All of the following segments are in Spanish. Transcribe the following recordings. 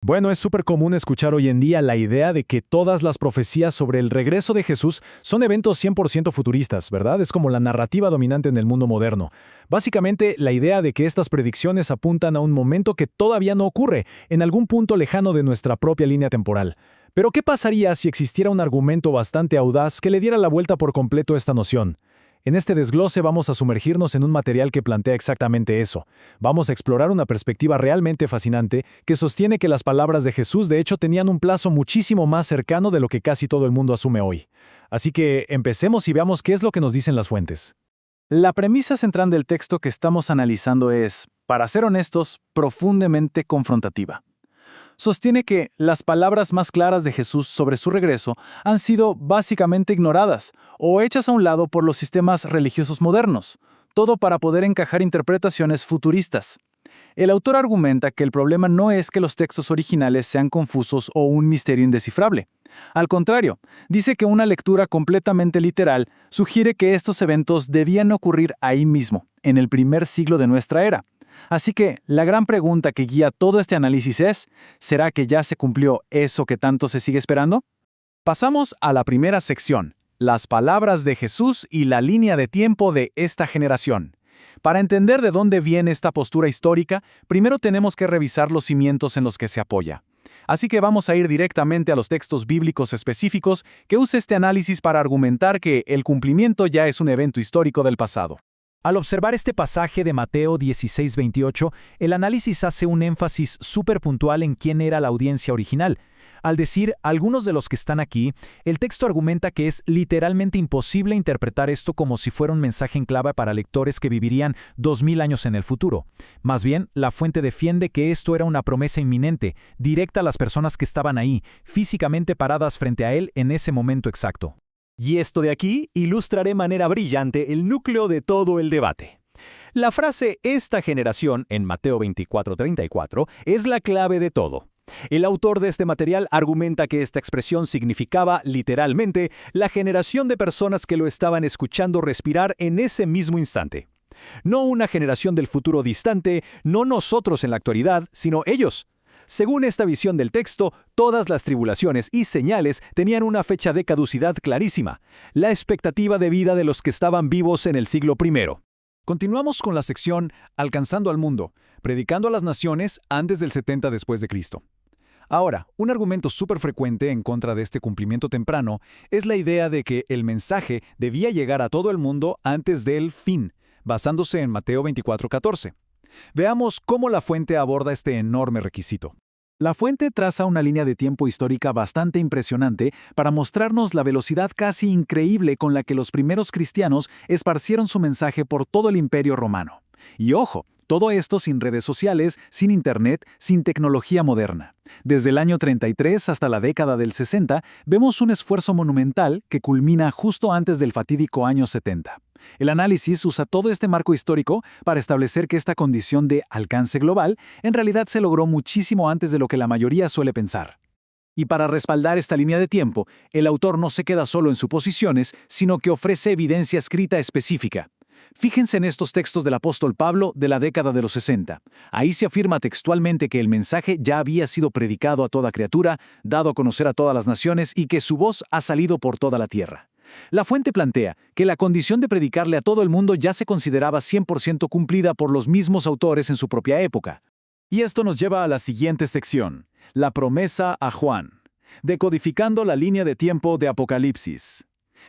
Bueno, es súper común escuchar hoy en día la idea de que todas las profecías sobre el regreso de Jesús son eventos 100% futuristas, ¿verdad? Es como la narrativa dominante en el mundo moderno. Básicamente, la idea de que estas predicciones apuntan a un momento que todavía no ocurre, en algún punto lejano de nuestra propia línea temporal. Pero, ¿qué pasaría si existiera un argumento bastante audaz que le diera la vuelta por completo a esta noción? En este desglose vamos a sumergirnos en un material que plantea exactamente eso. Vamos a explorar una perspectiva realmente fascinante que sostiene que las palabras de Jesús de hecho tenían un plazo muchísimo más cercano de lo que casi todo el mundo asume hoy. Así que empecemos y veamos qué es lo que nos dicen las fuentes. La premisa central del texto que estamos analizando es, para ser honestos, profundamente confrontativa. Sostiene que las palabras más claras de Jesús sobre su regreso han sido básicamente ignoradas o hechas a un lado por los sistemas religiosos modernos, todo para poder encajar interpretaciones futuristas. El autor argumenta que el problema no es que los textos originales sean confusos o un misterio indescifrable. Al contrario, dice que una lectura completamente literal sugiere que estos eventos debían ocurrir ahí mismo, en el primer siglo de nuestra era. Así que la gran pregunta que guía todo este análisis es, ¿será que ya se cumplió eso que tanto se sigue esperando? Pasamos a la primera sección, las palabras de Jesús y la línea de tiempo de esta generación. Para entender de dónde viene esta postura histórica, primero tenemos que revisar los cimientos en los que se apoya. Así que vamos a ir directamente a los textos bíblicos específicos que usa este análisis para argumentar que el cumplimiento ya es un evento histórico del pasado. Al observar este pasaje de Mateo 16:28, el análisis hace un énfasis súper puntual en quién era la audiencia original. Al decir algunos de los que están aquí, el texto argumenta que es literalmente imposible interpretar esto como si fuera un mensaje en clave para lectores que vivirían 2000 años en el futuro. Más bien, la fuente defiende que esto era una promesa inminente, directa a las personas que estaban ahí, físicamente paradas frente a él en ese momento exacto. Y esto de aquí ilustra de manera brillante el núcleo de todo el debate. La frase «esta generación» en Mateo 24:34 es la clave de todo. El autor de este material argumenta que esta expresión significaba, literalmente, la generación de personas que lo estaban escuchando respirar en ese mismo instante. No una generación del futuro distante, no nosotros en la actualidad, sino ellos. Según esta visión del texto, todas las tribulaciones y señales tenían una fecha de caducidad clarísima, la expectativa de vida de los que estaban vivos en el siglo I. Continuamos con la sección Alcanzando al mundo, predicando a las naciones antes del 70 después de Cristo. Ahora, un argumento súper frecuente en contra de este cumplimiento temprano es la idea de que el mensaje debía llegar a todo el mundo antes del fin, basándose en Mateo 24:14. Veamos cómo la fuente aborda este enorme requisito. La fuente traza una línea de tiempo histórica bastante impresionante para mostrarnos la velocidad casi increíble con la que los primeros cristianos esparcieron su mensaje por todo el Imperio Romano. Y ojo, todo esto sin redes sociales, sin internet, sin tecnología moderna. Desde el año 33 hasta la década del 60, vemos un esfuerzo monumental que culmina justo antes del fatídico año 70. El análisis usa todo este marco histórico para establecer que esta condición de alcance global en realidad se logró muchísimo antes de lo que la mayoría suele pensar. Y para respaldar esta línea de tiempo, el autor no se queda solo en suposiciones, sino que ofrece evidencia escrita específica. Fíjense en estos textos del apóstol Pablo de la década de los 60. Ahí se afirma textualmente que el mensaje ya había sido predicado a toda criatura, dado a conocer a todas las naciones y que su voz ha salido por toda la tierra. La fuente plantea que la condición de predicarle a todo el mundo ya se consideraba 100% cumplida por los mismos autores en su propia época. Y esto nos lleva a la siguiente sección, la promesa a Juan, decodificando la línea de tiempo de Apocalipsis.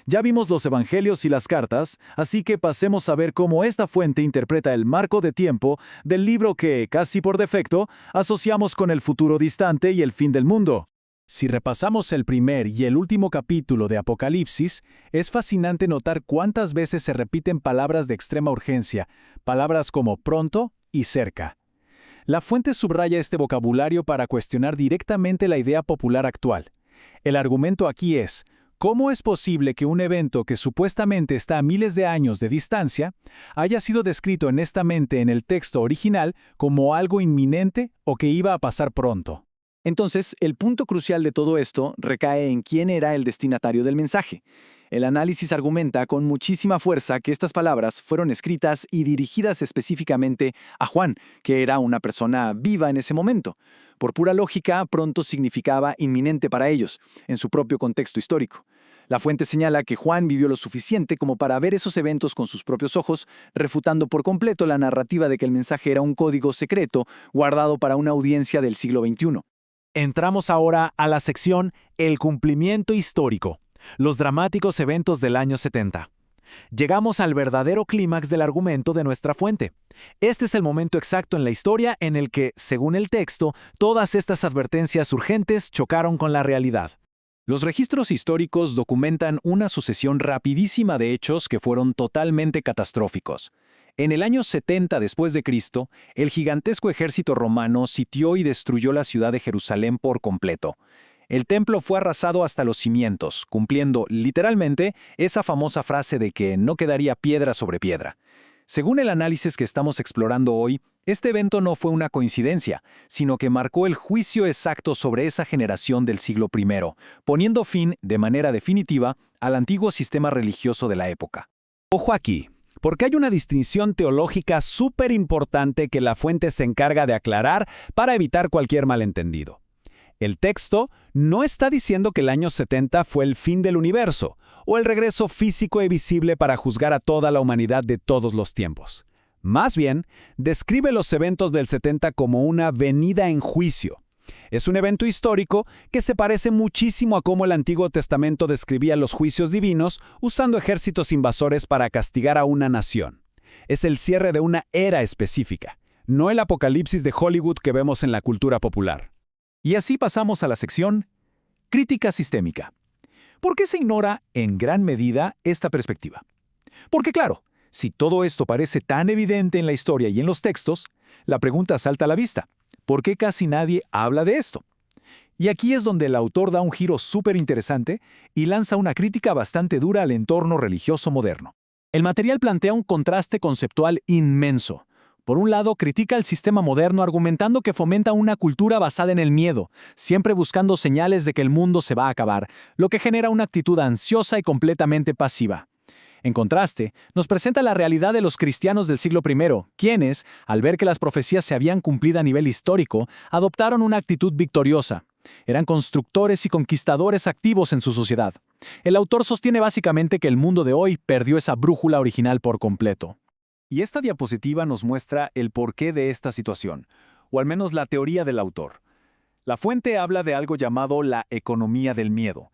Ya vimos los evangelios y las cartas, así que pasemos a ver cómo esta fuente interpreta el marco de tiempo del libro que, casi por defecto, asociamos con el futuro distante y el fin del mundo. Si repasamos el primer y el último capítulo de Apocalipsis, es fascinante notar cuántas veces se repiten palabras de extrema urgencia, palabras como pronto y cerca. La fuente subraya este vocabulario para cuestionar directamente la idea popular actual. El argumento aquí es, ¿cómo es posible que un evento que supuestamente está a miles de años de distancia haya sido descrito honestamente en el texto original como algo inminente o que iba a pasar pronto? Entonces, el punto crucial de todo esto recae en quién era el destinatario del mensaje. El análisis argumenta con muchísima fuerza que estas palabras fueron escritas y dirigidas específicamente a Juan, que era una persona viva en ese momento. Por pura lógica, pronto significaba inminente para ellos, en su propio contexto histórico. La fuente señala que Juan vivió lo suficiente como para ver esos eventos con sus propios ojos, refutando por completo la narrativa de que el mensaje era un código secreto guardado para una audiencia del siglo XXI. Entramos ahora a la sección El cumplimiento histórico, los dramáticos eventos del año 70. Llegamos al verdadero clímax del argumento de nuestra fuente. Este es el momento exacto en la historia en el que, según el texto, todas estas advertencias urgentes chocaron con la realidad. Los registros históricos documentan una sucesión rapidísima de hechos que fueron totalmente catastróficos. En el año 70 después de Cristo, el gigantesco ejército romano sitió y destruyó la ciudad de Jerusalén por completo. El templo fue arrasado hasta los cimientos, cumpliendo literalmente esa famosa frase de que no quedaría piedra sobre piedra. Según el análisis que estamos explorando hoy, este evento no fue una coincidencia, sino que marcó el juicio exacto sobre esa generación del siglo I, poniendo fin, de manera definitiva, al antiguo sistema religioso de la época. Ojo aquí, porque hay una distinción teológica súper importante que la fuente se encarga de aclarar para evitar cualquier malentendido. El texto no está diciendo que el año 70 fue el fin del universo, o el regreso físico y visible para juzgar a toda la humanidad de todos los tiempos. Más bien, describe los eventos del 70 como una venida en juicio. Es un evento histórico que se parece muchísimo a cómo el Antiguo Testamento describía los juicios divinos usando ejércitos invasores para castigar a una nación. Es el cierre de una era específica, no el apocalipsis de Hollywood que vemos en la cultura popular. Y así pasamos a la sección Crítica sistémica. ¿Por qué se ignora, en gran medida, esta perspectiva? Porque claro, si todo esto parece tan evidente en la historia y en los textos, la pregunta salta a la vista. ¿Por qué casi nadie habla de esto? Y aquí es donde el autor da un giro súper interesante y lanza una crítica bastante dura al entorno religioso moderno. El material plantea un contraste conceptual inmenso. Por un lado, critica el sistema moderno argumentando que fomenta una cultura basada en el miedo, siempre buscando señales de que el mundo se va a acabar, lo que genera una actitud ansiosa y completamente pasiva. En contraste, nos presenta la realidad de los cristianos del siglo I, quienes, al ver que las profecías se habían cumplido a nivel histórico, adoptaron una actitud victoriosa. Eran constructores y conquistadores activos en su sociedad. El autor sostiene básicamente que el mundo de hoy perdió esa brújula original por completo. Y esta diapositiva nos muestra el porqué de esta situación, o al menos la teoría del autor. La fuente habla de algo llamado la economía del miedo,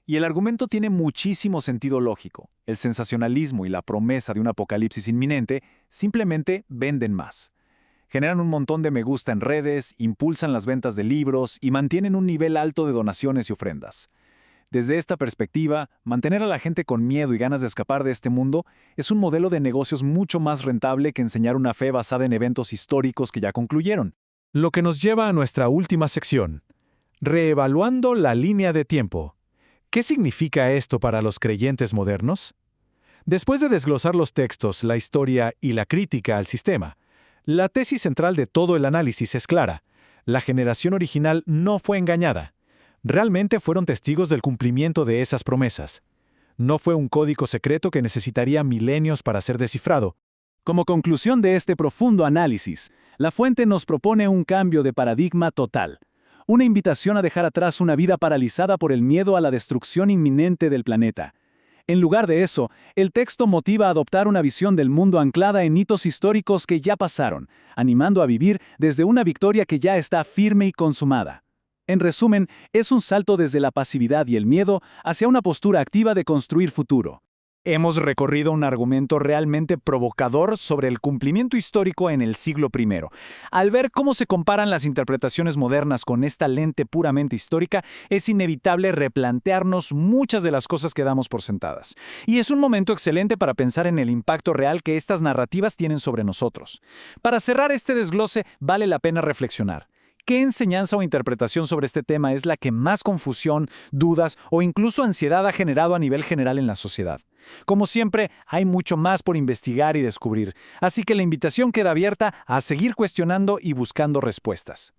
y el argumento tiene muchísimo sentido lógico. El sensacionalismo y la promesa de un apocalipsis inminente simplemente venden más. Generan un montón de me gusta en redes, impulsan las ventas de libros y mantienen un nivel alto de donaciones y ofrendas. Desde esta perspectiva, mantener a la gente con miedo y ganas de escapar de este mundo es un modelo de negocios mucho más rentable que enseñar una fe basada en eventos históricos que ya concluyeron. Lo que nos lleva a nuestra última sección, reevaluando la línea de tiempo. ¿Qué significa esto para los creyentes modernos? Después de desglosar los textos, la historia y la crítica al sistema, la tesis central de todo el análisis es clara. La generación original no fue engañada. Realmente fueron testigos del cumplimiento de esas promesas. No fue un código secreto que necesitaría milenios para ser descifrado. Como conclusión de este profundo análisis, la fuente nos propone un cambio de paradigma total. Una invitación a dejar atrás una vida paralizada por el miedo a la destrucción inminente del planeta. En lugar de eso, el texto motiva a adoptar una visión del mundo anclada en hitos históricos que ya pasaron, animando a vivir desde una victoria que ya está firme y consumada. En resumen, es un salto desde la pasividad y el miedo hacia una postura activa de construir futuro. Hemos recorrido un argumento realmente provocador sobre el cumplimiento histórico en el siglo I. Al ver cómo se comparan las interpretaciones modernas con esta lente puramente histórica, es inevitable replantearnos muchas de las cosas que damos por sentadas. Y es un momento excelente para pensar en el impacto real que estas narrativas tienen sobre nosotros. Para cerrar este desglose, vale la pena reflexionar. ¿Qué enseñanza o interpretación sobre este tema es la que más confusión, dudas o incluso ansiedad ha generado a nivel general en la sociedad? Como siempre, hay mucho más por investigar y descubrir, así que la invitación queda abierta a seguir cuestionando y buscando respuestas.